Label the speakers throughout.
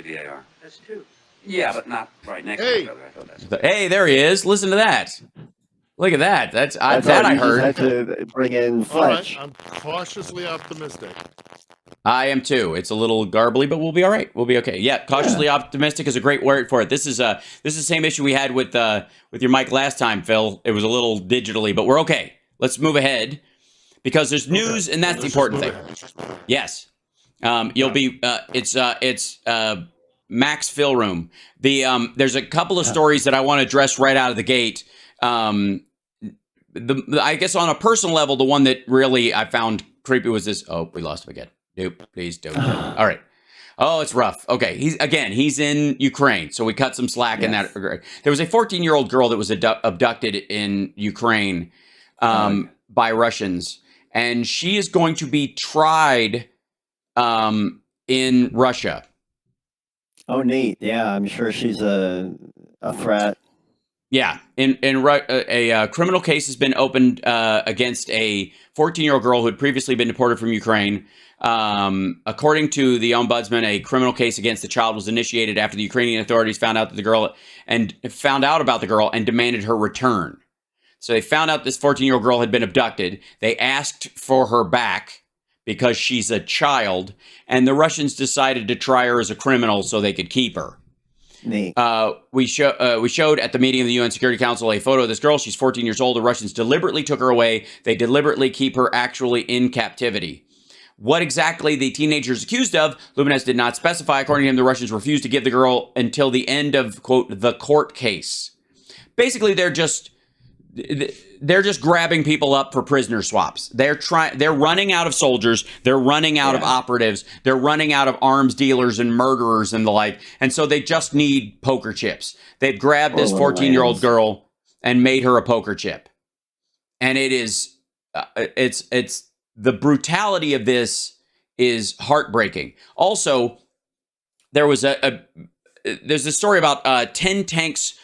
Speaker 1: the AR.
Speaker 2: That's two.
Speaker 1: Yeah, but not right next to each other. I thought that's.
Speaker 3: Hey, there he is. Listen to that. Look at that. That's I heard.
Speaker 4: Just had to bring in Fletch.
Speaker 5: All right, I'm cautiously optimistic.
Speaker 3: I am too. It's a little garbly, but we'll be all right. We'll be okay. Yeah, cautiously optimistic is a great word for it. This is the same issue we had with your mic last time, Phil. It was a little digitally, but we're okay. Let's move ahead because there's news, and that's the important thing. Yes, you'll be. It's Max Phil Room. There's a couple of stories that I want to address right out of the gate. I guess on a personal level, the one that really I found creepy was this. Oh, we lost him again. Nope, please don't. All right. Oh, it's rough. Okay, he's in Ukraine, so we cut some slack in that. There was a 14-year-old girl that was abducted in Ukraine by Russians, and she is going to be tried in Russia.
Speaker 4: Oh, neat. Yeah, I'm sure she's a threat.
Speaker 3: Yeah, a criminal case has been opened against a 14-year-old girl who had previously been deported from Ukraine. According to the ombudsman, a criminal case against the child was initiated after the Ukrainian authorities found out about the girl and demanded her return. So they found out this 14-year-old girl had been abducted. They asked for her back because she's a child, and the Russians decided to try her as a criminal so they could keep her.
Speaker 4: Neat.
Speaker 3: We showed at the meeting of the UN Security Council a photo of this girl. She's 14 years old. The Russians deliberately took her away. They deliberately keep her actually in captivity. What exactly the teenager is accused of, Lubinets did not specify. According to him, the Russians refused to give the girl until the end of, quote, the court case. Basically, they're just grabbing people up for prisoner swaps. They're running out of soldiers. They're running out of operatives. They're running out of arms dealers and murderers and the like. And so they just need poker chips. They've grabbed this 14-year-old girl and made her a poker chip. And it is, it's the brutality of this is heartbreaking. Also, there's a story about 10 tanks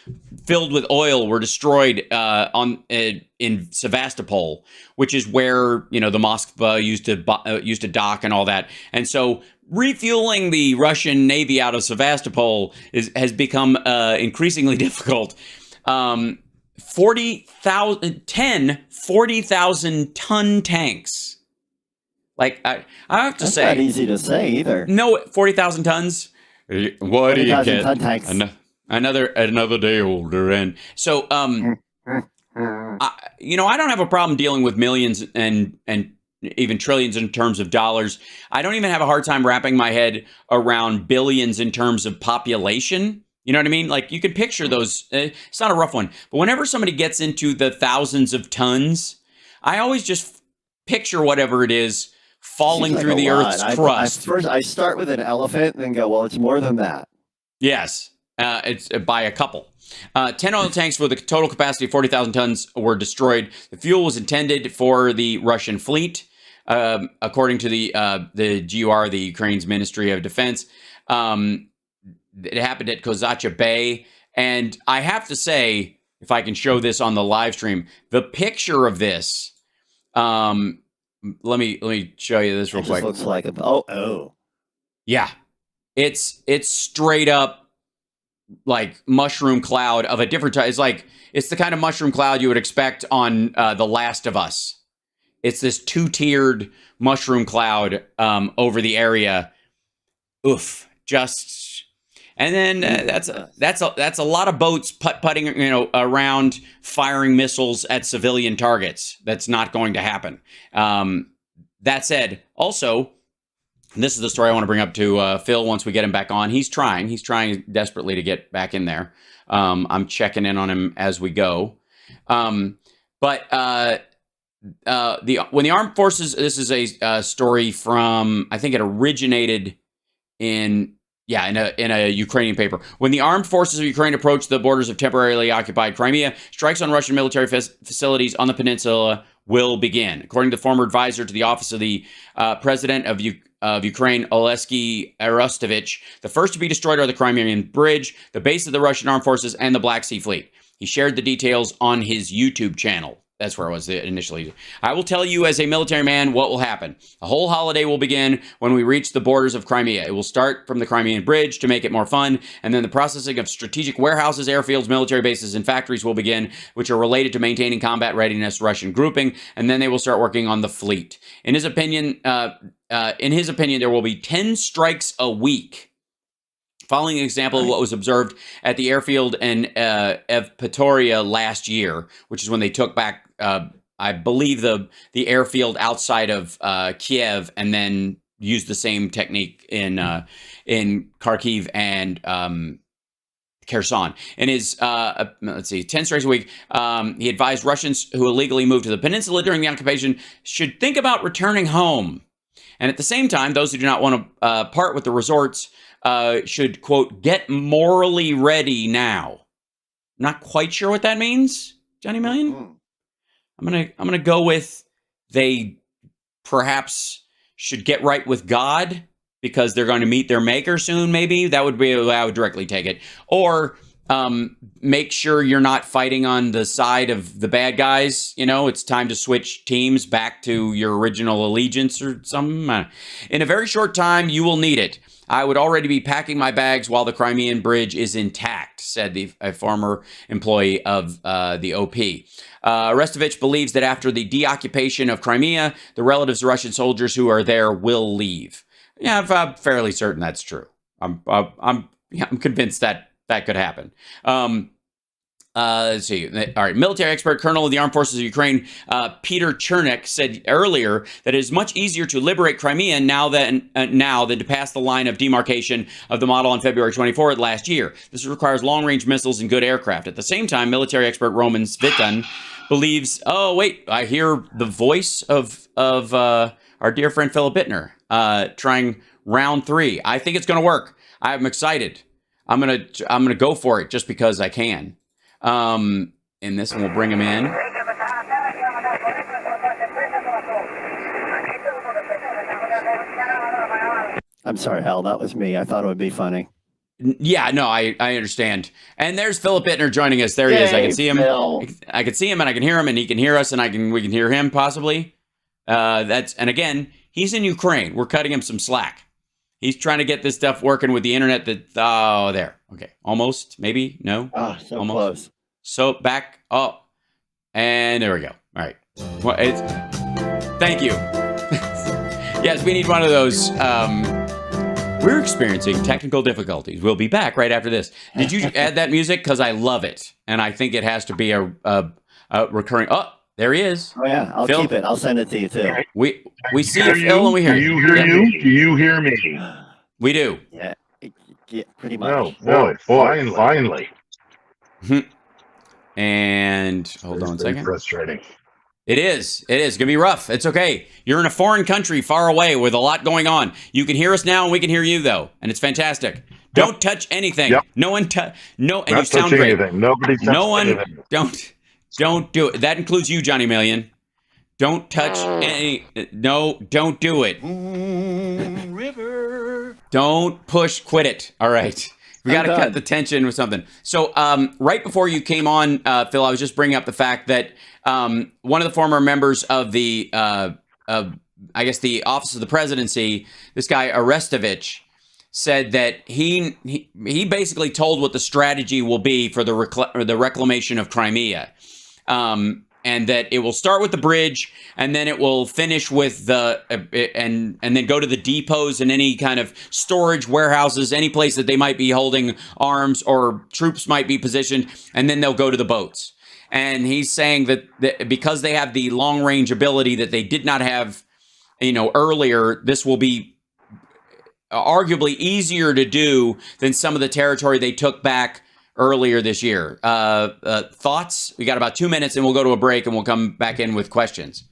Speaker 3: filled with oil were destroyed in Sevastopol, which is where the Moskva used to dock and all that. And so refueling the Russian Navy out of Sevastopol has become increasingly difficult. 40,000 ton tanks. Like I have to
Speaker 4: That's
Speaker 3: say,
Speaker 4: not easy to say either.
Speaker 3: No, 40,000 tons. What do you get? Another day older, and so I don't have a problem dealing with millions and even trillions in terms of dollars. I don't even have a hard time wrapping my head around billions in terms of population. You know what I mean? Like you can picture those. It's not a rough one, but whenever somebody gets into the thousands of tons, I always just picture whatever it is falling through the Earth's crust.
Speaker 4: I start with an elephant and then go, well, it's more than that.
Speaker 3: Yes, it's by a couple. 10 oil tanks with a total capacity of 40,000 tons were destroyed. The fuel was intended for the Russian fleet, according to the GUR, the Ukraine's Ministry of Defense. It happened at Kozacha Bay. And I have to say, if I can show this on the live stream, the picture of this, let me show you this real quick.
Speaker 4: Looks like oh.
Speaker 3: Yeah. It's straight up like mushroom cloud of a different type. It's the kind of mushroom cloud you would expect on The Last of Us. It's this two-tiered mushroom cloud over the area. Oof. And then that's a lot of boats putting around firing missiles at civilian targets. That's not going to happen. That said, also, this is the story I want to bring up to Phil once we get him back on. He's trying desperately to get back in there. I'm checking in on him as we go. When the armed forces, this is a story from, I think it originated in a Ukrainian paper. When the armed forces of Ukraine approach the borders of temporarily occupied Crimea, strikes on Russian military facilities on the peninsula will begin. According to the former advisor to the office of the president of Ukraine, Oleksiy Arostovich, the first to be destroyed are the Crimean Bridge, the base of the Russian armed forces, and the Black Sea Fleet. He shared the details on his YouTube channel. That's where it was initially. I will tell you as a military man what will happen. The whole holiday will begin when we reach the borders of Crimea. It will start from the Crimean Bridge to make it more fun, and then the processing of strategic warehouses, airfields, military bases, and factories will begin, which are related to maintaining combat readiness, Russian grouping, and then they will start working on the fleet. In his opinion, there will be 10 strikes a week. Following an example of what was observed at the airfield in Evpatoria last year, which is when they took back, I believe, the airfield outside of Kiev, and then used the same technique in Kharkiv and Kherson. In his, 10 strikes a week, he advised Russians who illegally moved to the peninsula during the occupation should think about returning home. And at the same time, those who do not want to part with the resorts should, quote, get morally ready now. Not quite sure what that means, Johnny Million. I'm gonna go with they perhaps should get right with God because they're going to meet their maker soon. Maybe that would be I would directly take it. Or make sure you're not fighting on the side of the bad guys. You know, it's time to switch teams back to your original allegiance or something. In a very short time, you will need it. I would already be packing my bags while the Crimean Bridge is intact, said a former employee of the OP. Arestovich believes that after the deoccupation of Crimea, the relatives of Russian soldiers who are there will leave. Yeah, I'm fairly certain that's true. I'm convinced that could happen. Let's see. All right. Military expert, Colonel of the Armed Forces of Ukraine, Peter Chernik, said earlier that it is much easier to liberate Crimea now than to pass the line of demarcation of the model on February 24th last year. This requires long-range missiles and good aircraft. At the same time, military expert Roman Svitan believes. Oh wait, I hear the voice of our dear friend Philip Ittner trying round 3. I think it's going to work. I'm excited. I'm gonna go for it just because I can. And this one will bring him in.
Speaker 4: I'm sorry, Hal. That was me. I thought it would be funny.
Speaker 3: Yeah, no, I understand. And there's Philip Ittner joining us. There he is. I can see him.
Speaker 4: Phil.
Speaker 3: I can see him, and I can hear him, and he can hear us, and we can hear him possibly. And again, he's in Ukraine. We're cutting him some slack. He's trying to get this stuff working with the internet. There. Okay, almost, maybe, no.
Speaker 4: Oh, so
Speaker 3: almost.
Speaker 4: close.
Speaker 3: So back up, and there we go. All right. Well, thank you. Yes, we need one of those. We're experiencing technical difficulties. We'll be back right after this. Did you add that music? Because I love it, and I think it has to be a recurring. Oh, there he is.
Speaker 4: Oh yeah, I'll keep it. I'll send it to you too.
Speaker 3: We see you, Phil, and we hear you.
Speaker 5: Do you hear you? Do you hear me?
Speaker 3: We do.
Speaker 4: Yeah, pretty much.
Speaker 5: Boy, finally.
Speaker 3: And hold on a second.
Speaker 5: Frustrating.
Speaker 3: It is. It's going to be rough. It's okay. You're in a foreign country far away with a lot going on. You can hear us now and we can hear you, though. And it's fantastic. Don't touch anything. Yep. No one and
Speaker 5: Not
Speaker 3: you sound great.
Speaker 5: Anything. Nobody touched anything.
Speaker 3: Don't do it. That includes you, Johnny Million. Don't touch any. No, don't do it.
Speaker 1: River.
Speaker 3: Don't push. Quit it. All right. We got to cut the tension with something. So right before you came on, Phil, I was just bringing up the fact that one of the former members of the, I guess, the Office of the Presidency, this guy Arestovich, said that he basically told what the strategy will be for the reclamation of Crimea. And that it will start with the bridge, and then it will finish with the and then go to the depots and any kind of storage warehouses, any place that they might be holding arms or troops might be positioned, and then they'll go to the boats. And he's saying that because they have the long range ability that they did not have, earlier, this will be arguably easier to do than some of the territory they took back earlier this year. Thoughts? We got about 2 minutes and we'll go to a break and we'll come back in with questions.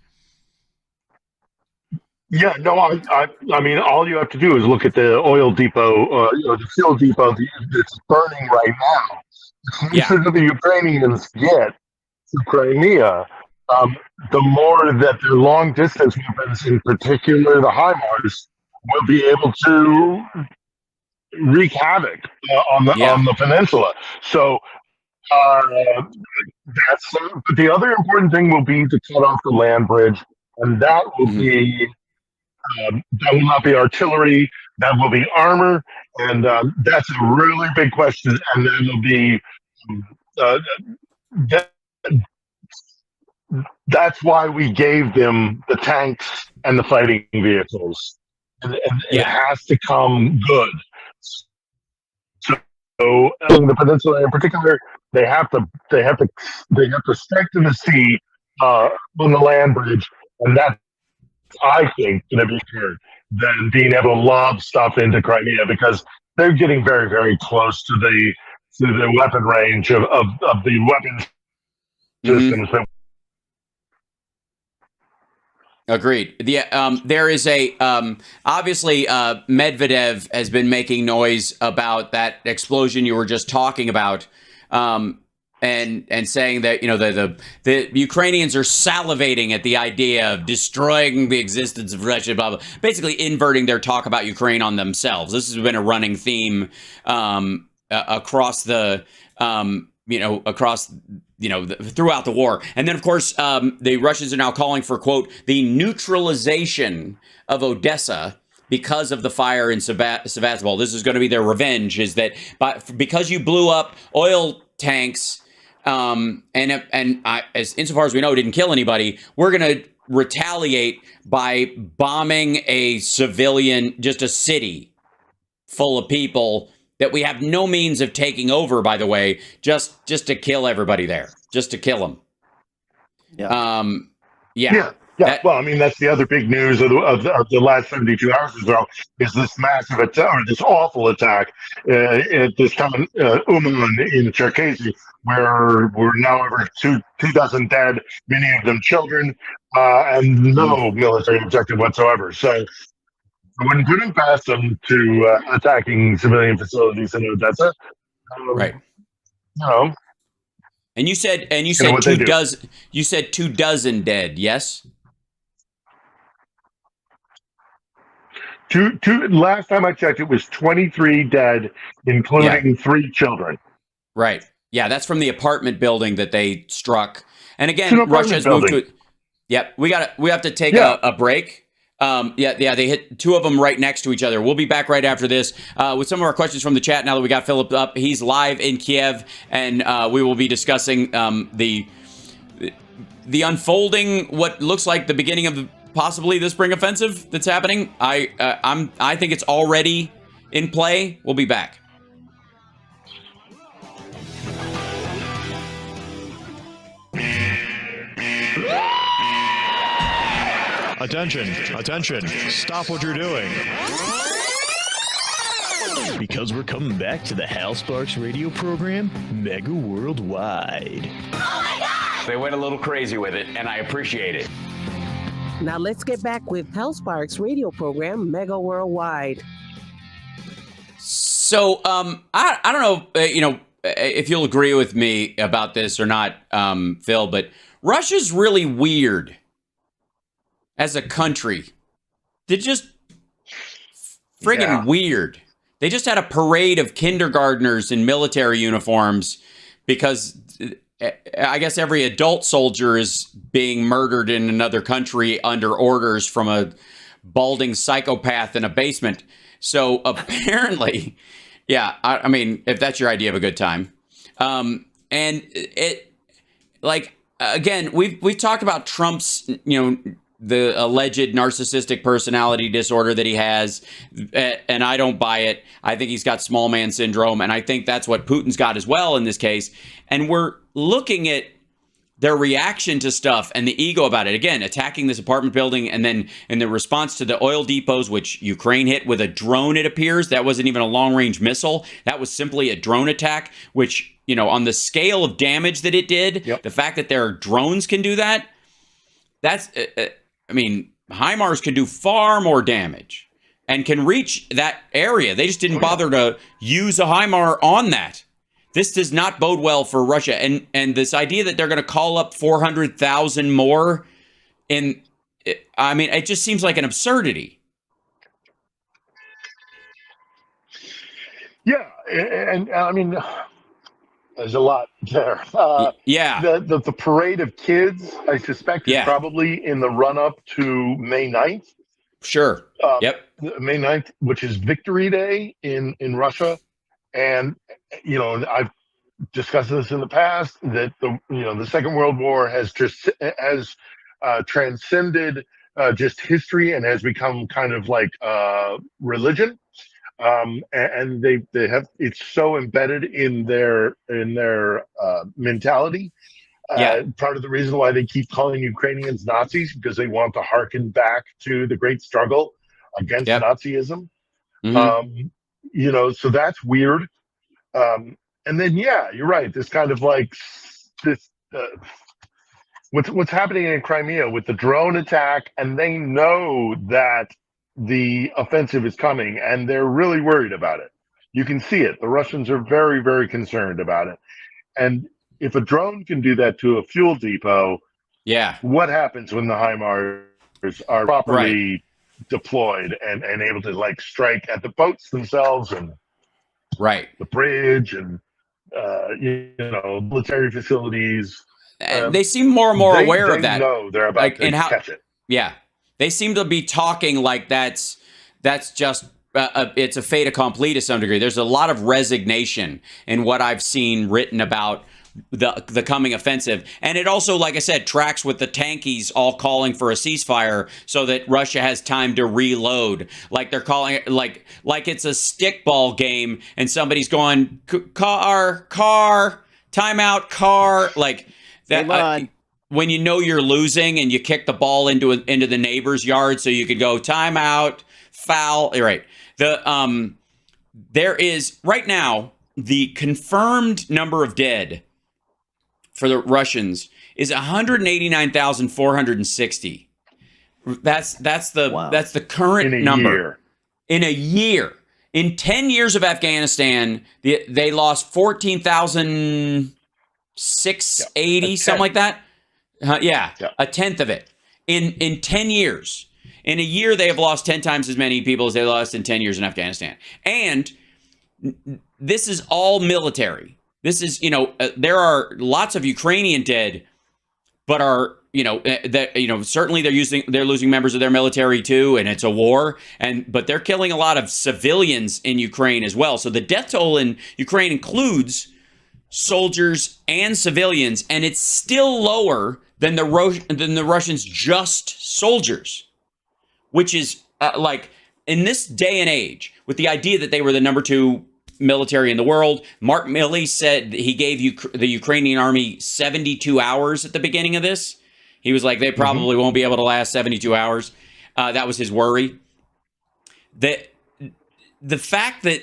Speaker 5: Yeah, no, I mean, all you have to do is look at the oil depot, the fuel depot that's burning right now. The closer the Ukrainians get to Crimea, the more that their long distance weapons, in particular the HIMARS, will be able to wreak havoc on the peninsula. So Uh, but the other important thing will be to cut off the land bridge, and that will be that will not be artillery, that will be armor, and that's a really big question. And then will be uh, that, that's why we gave them the tanks and the fighting vehicles, and it has to come good. So in the peninsula, in particular, they have to strengthen the sea on the land bridge, and that's, I think, going to be harder than being able to lob stuff into Crimea, because they're getting very, very close to the weapon range of the weapon systems that.
Speaker 3: Agreed. There is a obviously Medvedev has been making noise about that explosion you were just talking about, and saying that the Ukrainians are salivating at the idea of destroying the existence of Russia, blah, blah, basically inverting their talk about Ukraine on themselves. This has been a running theme across the throughout the war. And then, of course, the Russians are now calling for, quote, the neutralization of Odessa because of the fire in Sevastopol. This is going to be their revenge, is that because you blew up oil tanks, insofar as we know, didn't kill anybody, we're going to retaliate by bombing a civilian, just a city full of people that we have no means of taking over, by the way, just to kill everybody there, just to kill them.
Speaker 5: Yeah. Well, I mean, that's the other big news of the last 72 hours or so, is this massive attack, or this awful attack at this town, Uman in Cherkasy, where we're now over two dozen dead, many of them children, and no military objective whatsoever. So I wouldn't put it past them to attacking civilian facilities in Odessa.
Speaker 3: Right. And you said 2 dozen dead, yes?
Speaker 5: Last time I checked, it was 23 dead, including 3 children.
Speaker 3: Right. Yeah, that's from the apartment building that they struck. And again, Russia's moved to it. Yep. We have to take a break. They hit 2 of them right next to each other. We'll be back right after this with some of our questions from the chat. Now that we got Philip up, he's live in Kiev, and we will be discussing the unfolding, what looks like the beginning of possibly the spring offensive that's happening. I think it's already in play. We'll be back.
Speaker 2: Attention, stop what you're doing. Because we're coming back to the Hal Sparks radio program, Mega Worldwide.
Speaker 6: Oh my God!
Speaker 1: They went a little crazy with it, and I appreciate it.
Speaker 6: Now let's get back with Hal Sparks radio program, Mega Worldwide.
Speaker 3: So, I don't know, if you'll agree with me about this or not, Phil, but Russia's really weird. As a country, they're just friggin' weird. They just had a parade of kindergartners in military uniforms because I guess every adult soldier is being murdered in another country under orders from a balding psychopath in a basement. So apparently, I mean, if that's your idea of a good time. And it, like, again, we've talked about Trump's, the alleged narcissistic personality disorder that he has, and I don't buy it. I think he's got small man syndrome, and I think that's what Putin's got as well in this case. And we're looking at their reaction to stuff and the ego about it. Again, attacking this apartment building, and then in the response to the oil depots, which Ukraine hit with a drone, it appears. That wasn't even a long-range missile. That was simply a drone attack, which, on the scale of damage that it did, the fact that their drones can do that, that's... I mean, HIMARS can do far more damage and can reach that area. They just didn't bother to use a HIMAR on that. This does not bode well for Russia. And this idea that they're going to call up 400,000 more, it just seems like an absurdity.
Speaker 5: Yeah, and I mean, There's a lot there.
Speaker 3: Yeah.
Speaker 5: The parade of kids, I suspect, is
Speaker 3: Yeah.
Speaker 5: probably in the run up to May 9th.
Speaker 3: Sure. Yep.
Speaker 5: May 9th, which is Victory Day in Russia. And, I've discussed this in the past, that the Second World War has transcended just history and has become kind of like religion. And they have, it's so embedded in their mentality. Part of the reason why they keep calling Ukrainians Nazis, because they want to harken back to the great struggle against Nazism. So that's weird. And then, you're right. This kind of like this, what's happening in Crimea with the drone attack, and they know that the offensive is coming, and they're really worried about it. You can see it. The Russians are very, very concerned about it. And if a drone can do that to a fuel depot, what happens when the HIMARS are properly deployed and able to like strike at the boats themselves and the bridge and military facilities?
Speaker 3: They seem more and more aware of that.
Speaker 5: Know they're about to catch it.
Speaker 3: Yeah, they seem to be talking like that's just it's a fait accompli to some degree. There's a lot of resignation in what I've seen written about the coming offensive, and it also, like I said, tracks with the tankies all calling for a ceasefire so that Russia has time to reload. Like they're calling it like it's a stickball game, and somebody's going car, timeout, car, like that. When you know you're losing and you kick the ball into the neighbor's yard so you could go timeout, foul. Right. There is right now the confirmed number of dead for the Russians is 189,460. That's the current number. In a year. In 10 years of Afghanistan, they lost 14,680, something like that. A tenth of it. In 10 years. In a year, they have lost 10 times as many people as they lost in 10 years in Afghanistan. And this is all military. This is, there are lots of Ukrainian dead, but certainly they're losing members of their military too, and it's a war. But they're killing a lot of civilians in Ukraine as well. So the death toll in Ukraine includes soldiers and civilians, and it's still lower than the Russians' just soldiers, which is like in this day and age, with the idea that they were the number 2 military in the world. Mark Milley said he gave the Ukrainian army 72 hours at the beginning of this. He was like, they probably won't be able to last 72 hours. That was his worry. The fact that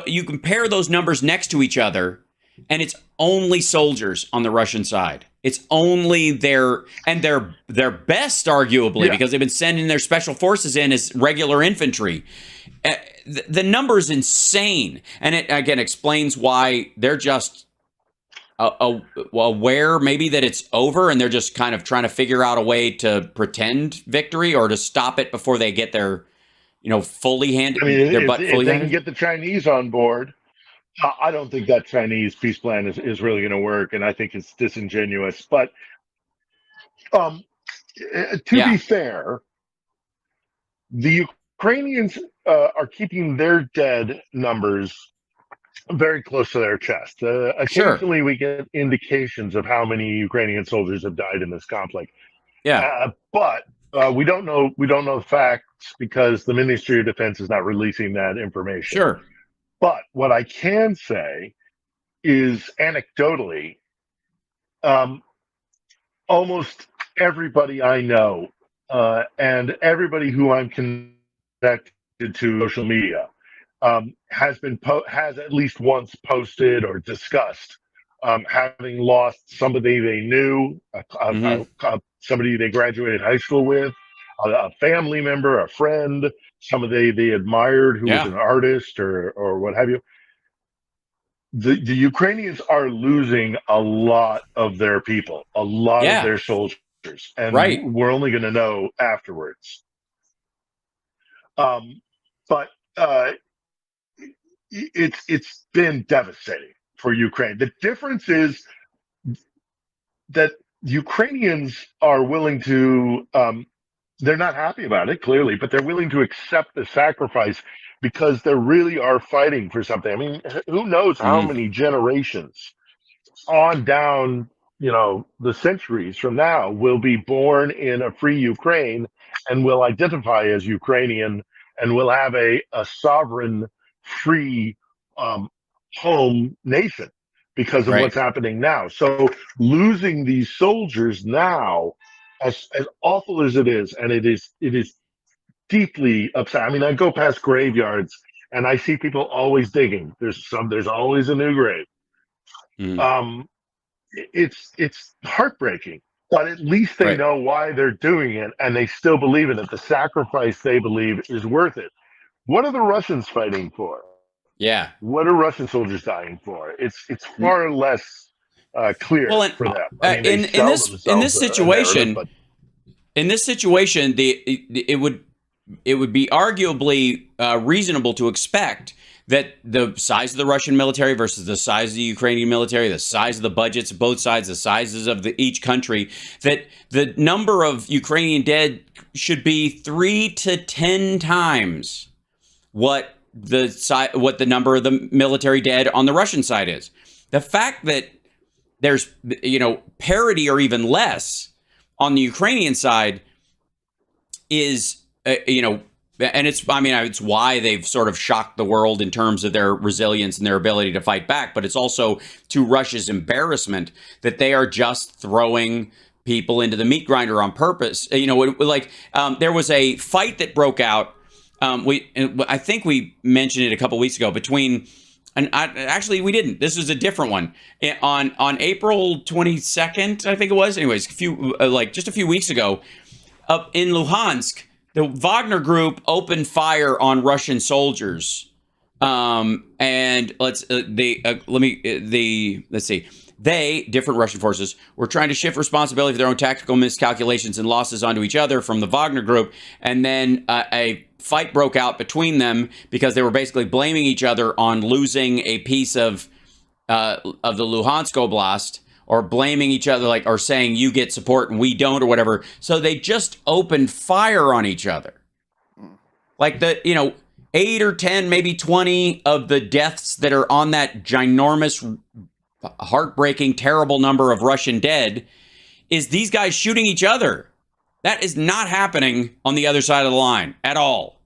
Speaker 3: you compare those numbers next to each other, and it's only soldiers on the Russian side. It's only their best, arguably, because they've been sending their special forces in as regular infantry. The number is insane. And it, again, explains why they're just aware maybe that it's over, and they're just kind of trying to figure out a way to pretend victory or to stop it before they get their, fully handed.
Speaker 5: If they can get the Chinese on board, I don't think that Chinese peace plan is really going to work, and I think it's disingenuous. But to be fair, the Ukrainians are keeping their dead numbers very close to their chest. Occasionally, we get indications of how many Ukrainian soldiers have died in this conflict. But we don't know the facts because the Ministry of Defense is not releasing that information. But what I can say is, anecdotally, almost everybody I know and everybody who I'm connected to social media has at least once posted or discussed having lost somebody they knew, somebody they graduated high school with, a family member, a friend, somebody they admired who was an artist or what have you. The Ukrainians are losing a lot of their people, a lot of their soldiers, and we're only going to know afterwards. But it's been devastating. for Ukraine. The difference is that Ukrainians are willing to, they're not happy about it, clearly, but they're willing to accept the sacrifice because they really are fighting for something. I mean, who knows how many generations on down, the centuries from now will be born in a free Ukraine and will identify as Ukrainian and will have a sovereign, free home nation because of what's happening now. So losing these soldiers now, as awful as it is, and it is deeply upset. I mean, I go past graveyards and I see people always digging. There's always a new grave. It's heartbreaking, but at least they know why they're doing it, and they still believe in it. The sacrifice, they believe, is worth it. What are the Russians fighting for?
Speaker 3: Yeah.
Speaker 5: What are Russian soldiers dying for? It's far less clear for them. I mean, in this situation,
Speaker 3: it would be arguably reasonable to expect that the size of the Russian military versus the size of the Ukrainian military, the size of the budgets of both sides, the sizes of each country, that the number of Ukrainian dead should be 3 to 10 times what the number of the military dead on the Russian side is. The fact that there's parity or even less on the Ukrainian side is and it's why they've sort of shocked the world in terms of their resilience and their ability to fight back. But it's also to Russia's embarrassment that they are just throwing people into the meat grinder on purpose. There was a fight that broke out. I think we mentioned it a couple weeks ago actually we didn't. This was a different one on April 22nd, I think it was. Anyways, just a few weeks ago, up in Luhansk, the Wagner group opened fire on Russian soldiers. Let's see. Different Russian forces, were trying to shift responsibility for their own tactical miscalculations and losses onto each other from the Wagner group. And then a fight broke out between them because they were basically blaming each other on losing a piece of the Luhansk Oblast, or blaming each other, or saying you get support and we don't, or whatever. So they just opened fire on each other. 8 or 10, maybe 20 of the deaths that are on that ginormous, heartbreaking, terrible number of Russian dead is these guys shooting each other. That is not happening on the other side of the line at all.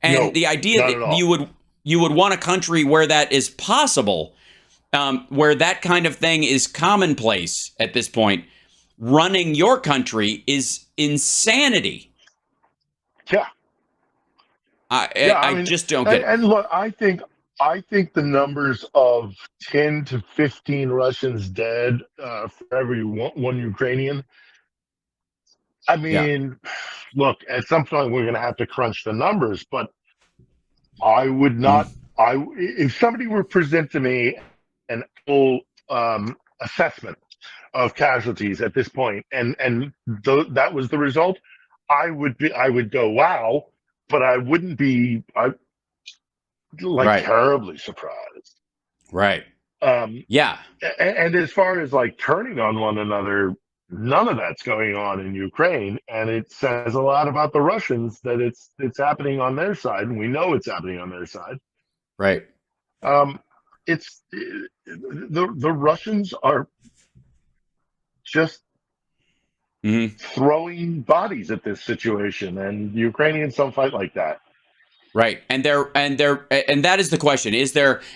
Speaker 3: And the idea that you would want a country where that is possible, where that kind of thing is commonplace at this point, running your country is insanity.
Speaker 5: Yeah.
Speaker 3: I just don't get it.
Speaker 5: And look, I think the numbers of 10 to 15 Russians dead for every one Ukrainian. I mean, look, at some point we're going to have to crunch the numbers, but I would not. If somebody were to present to me an full assessment of casualties at this point, and that was the result, I would go, wow, but I wouldn't be terribly surprised.
Speaker 3: Right.
Speaker 5: Yeah. And as far as turning on one another, none of that's going on in Ukraine, and it says a lot about the Russians that it's happening on their side, and we know it's happening on their side.
Speaker 3: Right.
Speaker 5: It's the Russians are just throwing bodies at this situation, and the Ukrainians don't fight like that.
Speaker 3: Right. And that is the question.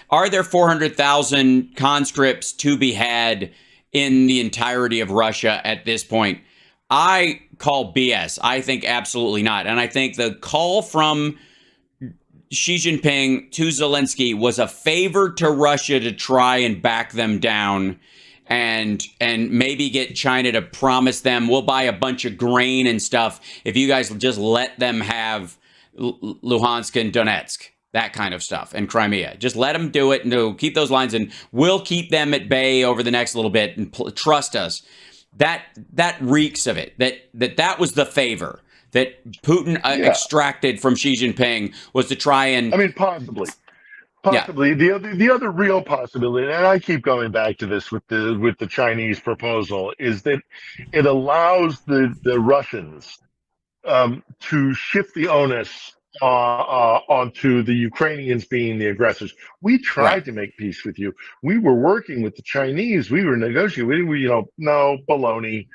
Speaker 3: Are there 400,000 conscripts to be had in the entirety of Russia at this point? I call BS. I think absolutely not. And I think the call from Xi Jinping to Zelensky was a favor to Russia to try and back them down and maybe get China to promise them, we'll buy a bunch of grain and stuff if you guys just let them have Luhansk and Donetsk, that kind of stuff, and Crimea. Just let them do it, and they'll keep those lines, and we'll keep them at bay over the next little bit, and trust us. That reeks of it. That was the favor that Putin extracted from Xi Jinping, was to try and...
Speaker 5: I mean, possibly. Possibly the other real possibility, and I keep going back to this with the Chinese proposal, is that it allows the Russians to shift the onus onto the Ukrainians being the aggressors. We tried to make peace with you. We were working with the Chinese. We were negotiating. No baloney.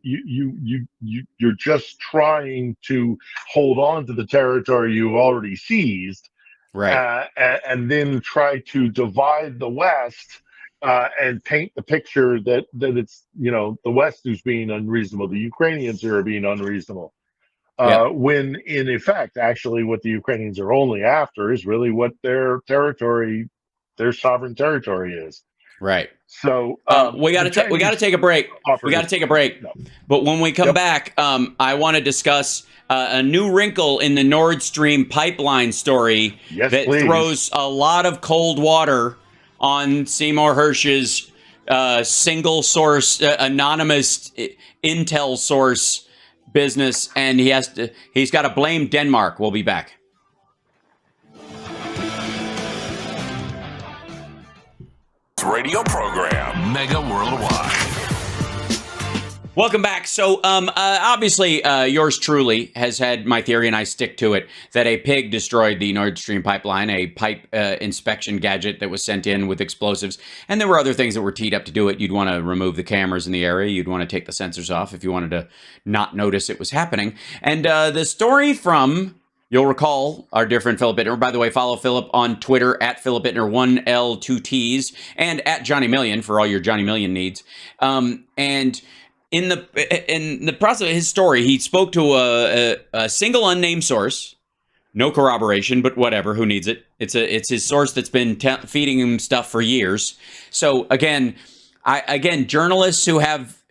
Speaker 5: You're just trying to hold on to the territory you've already seized,
Speaker 3: Right.
Speaker 5: and then try to divide the West. And paint the picture that it's the West who's being unreasonable, the Ukrainians who are being unreasonable. When in effect, actually, what the Ukrainians are only after is really what their territory, their sovereign territory is.
Speaker 3: Right.
Speaker 5: So
Speaker 3: we got to take a break. We got to take a break.
Speaker 5: No.
Speaker 3: But when we come back, I want to discuss a new wrinkle in the Nord Stream pipeline story that throws a lot of cold water on Seymour Hersh's single source, anonymous intel source business, and he's got to blame Denmark. We'll be back.
Speaker 7: Radio program Mega Worldwide.
Speaker 3: Welcome back. So, obviously, yours truly has had my theory, and I stick to it, that a pig destroyed the Nord Stream pipeline, a pipe inspection gadget that was sent in with explosives. And there were other things that were teed up to do it. You'd want to remove the cameras in the area. You'd want to take the sensors off if you wanted to not notice it was happening. And the story from... You'll recall our different Philip Ittner. By the way, follow Philip on Twitter at Philip Ittner, 1L, 2Ts, and at Johnny Million for all your Johnny Million needs. And in the process of his story, he spoke to a single unnamed source, no corroboration, but whatever. Who needs it? It's his source that's been feeding him stuff for years. So again, journalists who have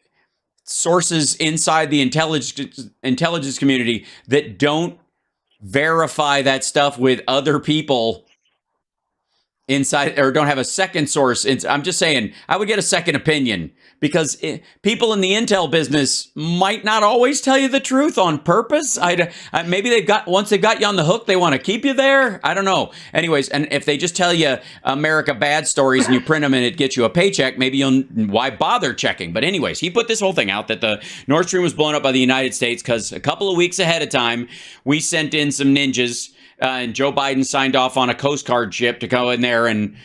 Speaker 3: sources inside the intelligence community that don't verify that stuff with other people inside, or don't have a second source. I'm just saying, I would get a second opinion, because people in the intel business might not always tell you the truth on purpose. Maybe once they've got you on the hook, they want to keep you there. I don't know. Anyways, and if they just tell you America bad stories and you print them and it gets you a paycheck, maybe why bother checking? But anyways, he put this whole thing out that the Nord Stream was blown up by the United States because a couple of weeks ahead of time, we sent in some ninjas. And Joe Biden signed off on a Coast Guard ship to go in there, and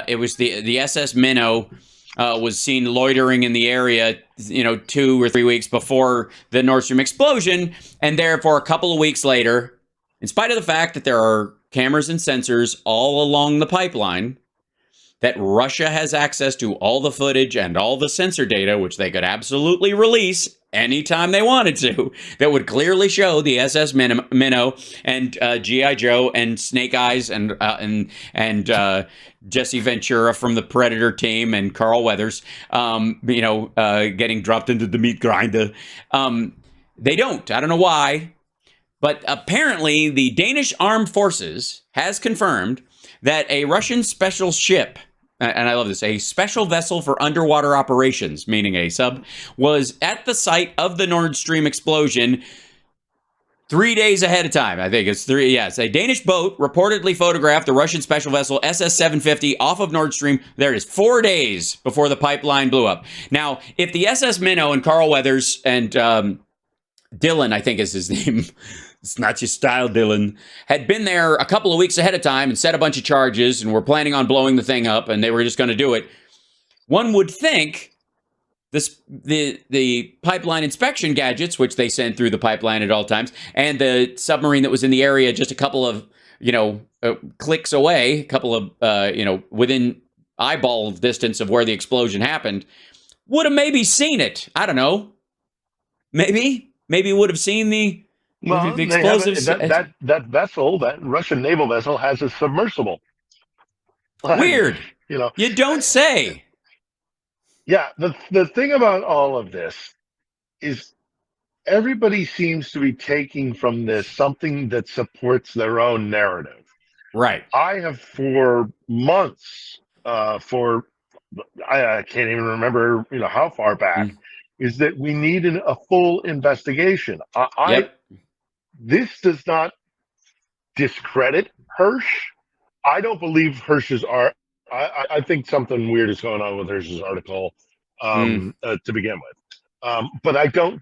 Speaker 3: it was the SS Minnow was seen loitering in the area, 2 or 3 weeks before the Nord Stream explosion, and therefore a couple of weeks later, in spite of the fact that there are cameras and sensors all along the pipeline, that Russia has access to all the footage and all the sensor data, which they could absolutely release anytime they wanted to, that would clearly show the SS Minnow and G.I. Joe and Snake Eyes and Jesse Ventura from the Predator team and Carl Weathers, getting dropped into the meat grinder. They don't. I don't know why. But apparently the Danish Armed Forces has confirmed that a Russian special ship, and I love this, a special vessel for underwater operations, meaning a sub, was at the site of the Nord Stream explosion 3 days ahead of time. I think it's 3. Yes, a Danish boat reportedly photographed the Russian special vessel SS-750 off of Nord Stream. There it is, 4 days before the pipeline blew up. Now, if the SS Minnow and Carl Weathers and Dylan, I think is his name, it's not your style, Dylan, had been there a couple of weeks ahead of time and set a bunch of charges and were planning on blowing the thing up, and they were just going to do it, one would think the pipeline inspection gadgets, which they send through the pipeline at all times, and the submarine that was in the area just a couple of clicks away, a couple of within eyeball distance of where the explosion happened, would have maybe seen it. I don't know. Maybe would have seen the explosives.
Speaker 5: That vessel, that Russian naval vessel, has a submersible.
Speaker 3: Weird. You don't say.
Speaker 5: Yeah, the thing about all of this is everybody seems to be taking from this something that supports their own narrative.
Speaker 3: Right.
Speaker 5: I have for months, I can't even remember, how far back, is that we need a full investigation. This does not discredit Hersh. I don't believe Hirsch's art. I think something weird is going on with Hirsch's article to begin with. But I don't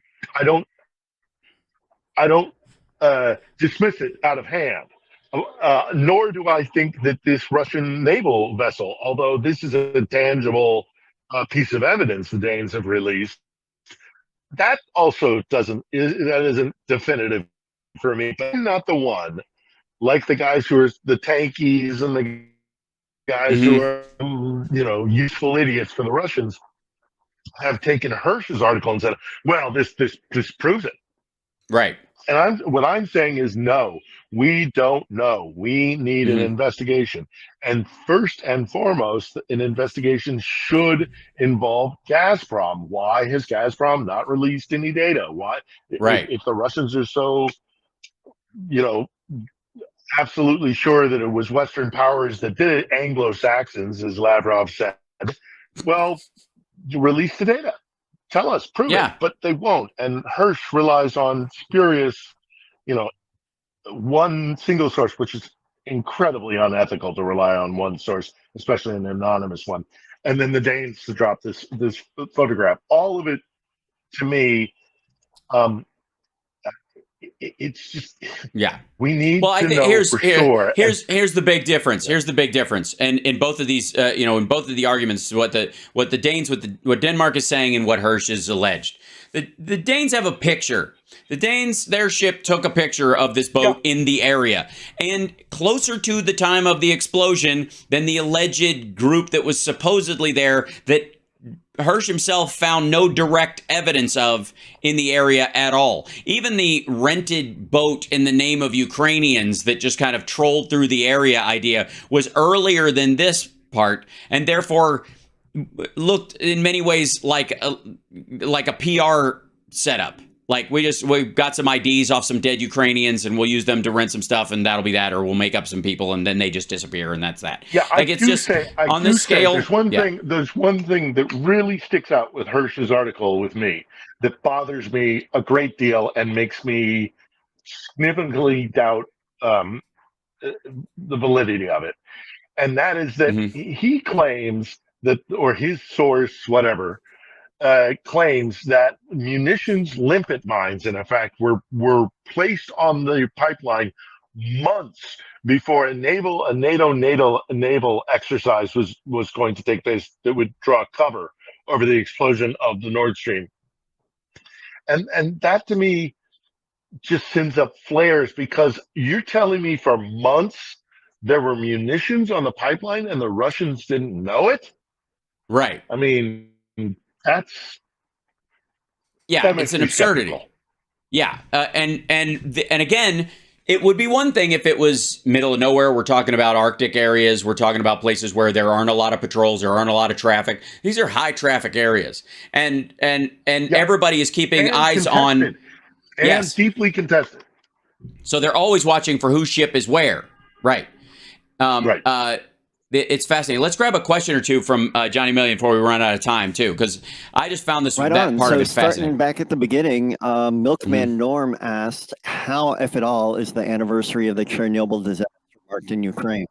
Speaker 5: dismiss it out of hand. Nor do I think that this Russian naval vessel, although this is a tangible piece of evidence the Danes have released, that also isn't definitive for me. But I'm not the one, like the guys who are the tankies and the guys who are useful idiots for the Russians, have taken Hirsch's article and said, well, this proves it.
Speaker 3: Right.
Speaker 5: And what I'm saying is, no, we don't know. We need an investigation. And first and foremost, an investigation should involve Gazprom. Why has Gazprom not released any data? Why?
Speaker 3: Right.
Speaker 5: If the Russians are so, absolutely sure that it was Western powers that did it, Anglo-Saxons, as Lavrov said, well, release the data. Tell us, prove it, but they won't. And Hirsch relies on spurious, one single source, which is incredibly unethical to rely on one source, especially an anonymous one. And then the Danes to drop this photograph. All of it, to me, it's just we need to know for sure.
Speaker 3: Here's the big difference. Here's the big difference. And in both of these, in both of the arguments, what Denmark is saying and what Hirsch is alleged. The Danes have a picture. Their ship took a picture of this boat in the area, and closer to the time of the explosion than the alleged group that was supposedly there, that Hirsch himself found no direct evidence of in the area at all. Even the rented boat in the name of Ukrainians that just kind of trolled through the area idea was earlier than this part, and therefore looked in many ways like a PR setup. Like we got some IDs off some dead Ukrainians and we'll use them to rent some stuff and that'll be that, or we'll make up some people and then they just disappear and that's that.
Speaker 5: Yeah,
Speaker 3: like it's just on this scale.
Speaker 5: There's one thing that really sticks out with Hirsch's article with me that bothers me a great deal and makes me significantly doubt the validity of it. And that is that he claims that, or his source, whatever, claims that munitions limpet mines, in effect, were placed on the pipeline months before a naval exercise was going to take place that would draw cover over the explosion of the Nord Stream. And that to me just sends up flares, because you're telling me for months there were munitions on the pipeline and the Russians didn't know it?
Speaker 3: Right.
Speaker 5: I mean, it's
Speaker 3: an absurdity.
Speaker 5: Skeptical.
Speaker 3: Yeah, and again, it would be one thing if it was middle of nowhere. We're talking about Arctic areas. We're talking about places where there aren't a lot of patrols, there aren't a lot of traffic. These are high traffic areas, and everybody is keeping eyes on.
Speaker 5: And deeply contested.
Speaker 3: So they're always watching for whose ship is where. Right. It's fascinating. Let's grab a question or two from Johnny Million before we run out of time, too, because I just found that part of it fascinating.
Speaker 4: Starting back at the beginning, Milkman Norm asked, how, if at all, is the anniversary of the Chernobyl disaster marked in Ukraine?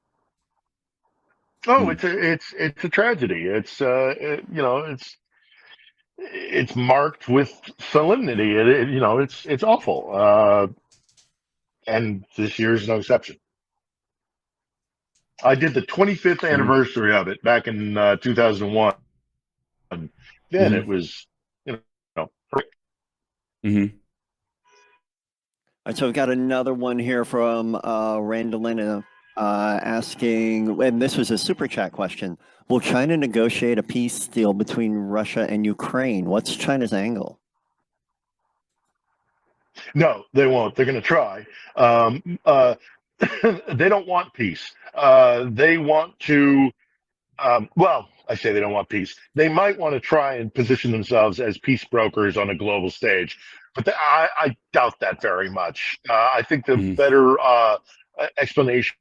Speaker 5: Oh, it's a tragedy. It's marked with solemnity. It's awful. And this year is no exception. I did the 25th anniversary of it back in 2001. Then it was, perfect.
Speaker 4: All right, so we've got another one here from Randalina asking, and this was a super chat question: will China negotiate a peace deal between Russia and Ukraine? What's China's angle?
Speaker 5: No, they won't. They're going to try. They don't want peace. They want to, I say they don't want peace. They might want to try and position themselves as peace brokers on a global stage, but I doubt that very much. I think the better explanation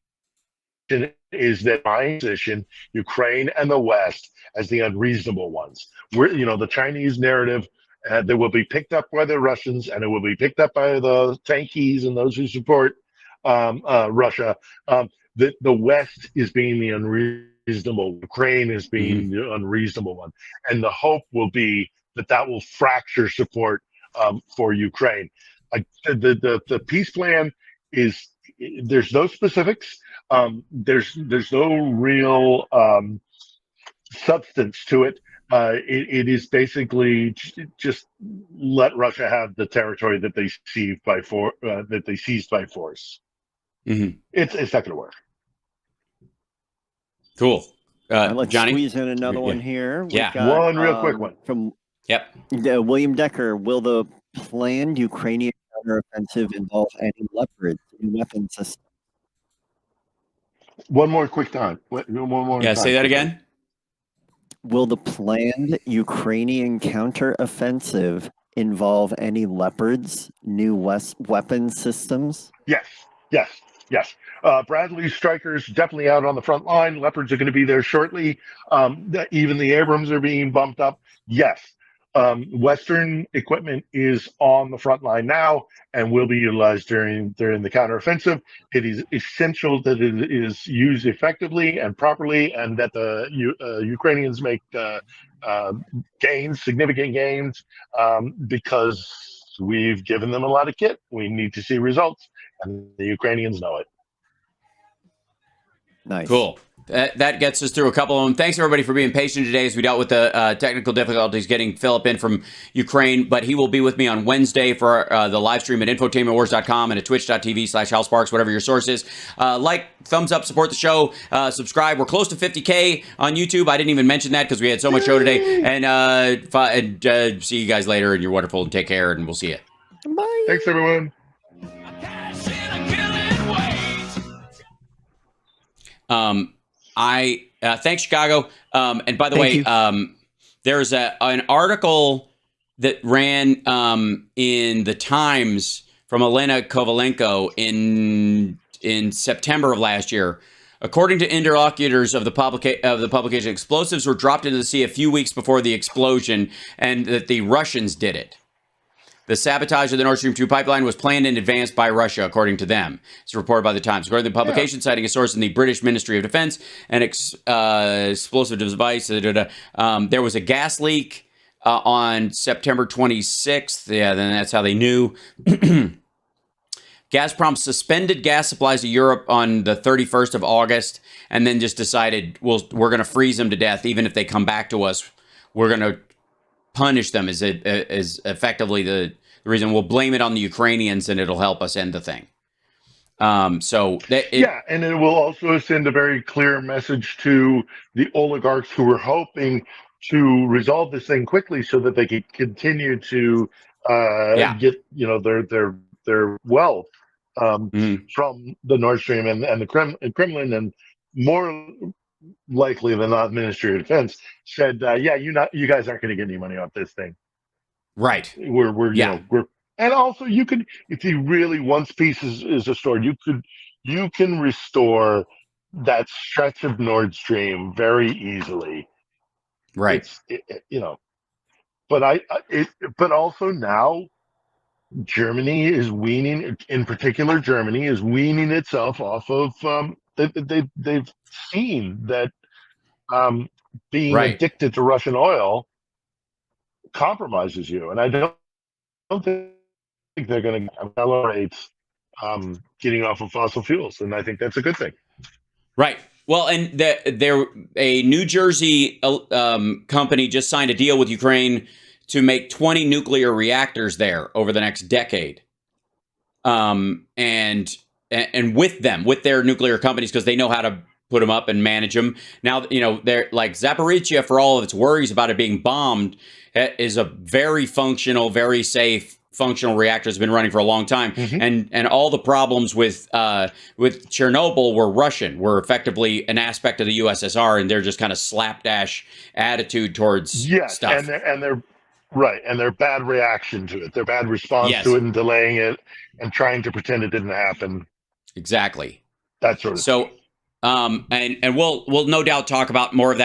Speaker 5: is that my position, Ukraine and the West, as the unreasonable ones. The Chinese narrative that will be picked up by the Russians, and it will be picked up by the tankies and those who support Russia. that the West is being the unreasonable, Ukraine is being the unreasonable one, and the hope will be that will fracture support for Ukraine. The peace plan is, there's no specifics. There's no real substance to it. It is basically just let Russia have the territory that they seized by force.
Speaker 3: Mm-hmm.
Speaker 5: It's not going to work.
Speaker 3: Cool.
Speaker 4: Let's
Speaker 3: Johnny?
Speaker 4: squeeze in another one here.
Speaker 3: Yeah.
Speaker 4: We've got,
Speaker 5: One real quick one.
Speaker 4: From
Speaker 3: Yep.
Speaker 4: William Decker. Will the planned Ukrainian counteroffensive involve any Leopard weapon system?
Speaker 5: One more quick time. One more
Speaker 3: Yeah,
Speaker 5: time.
Speaker 3: say that again.
Speaker 4: Will the planned Ukrainian counteroffensive involve any Leopard's new weapon systems?
Speaker 5: Yes. Bradley Strikers definitely out on the front line. Leopards are going to be there shortly. Even the Abrams are being bumped up. Yes. Western equipment is on the front line now and will be utilized during the counteroffensive. It is essential that it is used effectively and properly, and that the Ukrainians make significant gains, because we've given them a lot of kit. We need to see results, and the Ukrainians know it.
Speaker 4: Nice.
Speaker 3: Cool. That gets us through a couple of them. Thanks, everybody, for being patient today as we dealt with the technical difficulties getting Philip in from Ukraine. But he will be with me on Wednesday for the live stream at infotainmentwars.com and at twitch.tv/HalSparks, whatever your source is. Thumbs up, support the show, subscribe. We're close to 50K on YouTube. I didn't even mention that because we had so much show today. And see you guys later, and you're wonderful, and take care, and we'll see you.
Speaker 4: Bye.
Speaker 5: Thanks, everyone.
Speaker 3: Thanks, Chicago. And by the way, there's an article that ran in the Times from Elena Kovalenko in September of last year. According to interlocutors of the publication, explosives were dropped into the sea a few weeks before the explosion, and that the Russians did it. The sabotage of the Nord Stream 2 pipeline was planned in advance by Russia, according to them. It's reported by the Times. According to the publication, citing a source in the British Ministry of Defense, an explosive device, there was a gas leak on September 26th. Yeah, then that's how they knew. Gazprom suspended gas supplies to Europe on the 31st of August, and then just decided, we're going to freeze them to death. Even if they come back to us, we're going to punish them is effectively the reason. We'll blame it on the Ukrainians, and it'll help us end the thing. And it will also send a very clear message to the oligarchs who were hoping to resolve this thing quickly, so that they could continue to get their wealth from the Nord Stream and the Kremlin, and more likely than not, Ministry of Defense said, you guys aren't going to get any money off this thing. Right.
Speaker 5: We're and also, you could, if you really, once peace is restored, you can restore that stretch of Nord Stream very easily.
Speaker 3: Right.
Speaker 5: But also now, Germany is weaning, in particular, Germany is weaning itself off of, they've seen that being addicted to Russian oil compromises you. And I don't think they're going to accelerate getting off of fossil fuels. And I think that's a good thing.
Speaker 3: Right. Well, and a New Jersey company just signed a deal with Ukraine to make 20 nuclear reactors there over the next decade. And with their nuclear companies, because they know how to put them up and manage them. Now, they're like Zaporizhzhia, for all of its worries about it being bombed, is a very functional, very safe, functional reactor. Has been running for a long time. And all the problems with Chernobyl were effectively an aspect of the USSR, and they're just kind of slapdash attitude towards stuff.
Speaker 5: And they're right, and their bad reaction to it, their bad response to it, and delaying it, and trying to pretend it didn't happen.
Speaker 3: Exactly.
Speaker 5: That sort of thing.
Speaker 3: And we'll no doubt talk about more of that